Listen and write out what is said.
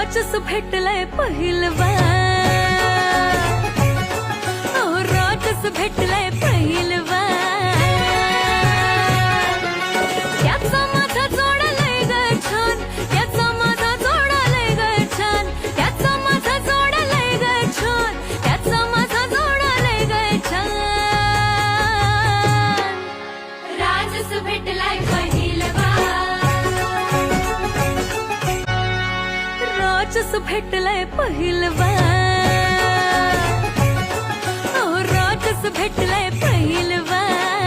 राजस भेटलाय पहिलवान, राजस भेटलाय पहिलवान. त्याचा माझा जोडलाय ग छान, त्याचा माझा जोडलाय ग छान, त्याचा माझा जोडलाय ग छान, त्याचा माझा जोडलाय ग छान. राजस भेटलाय पहिलवान, राजस भेटलाय पहिलवान, राजस भेटलाय पहिलवान.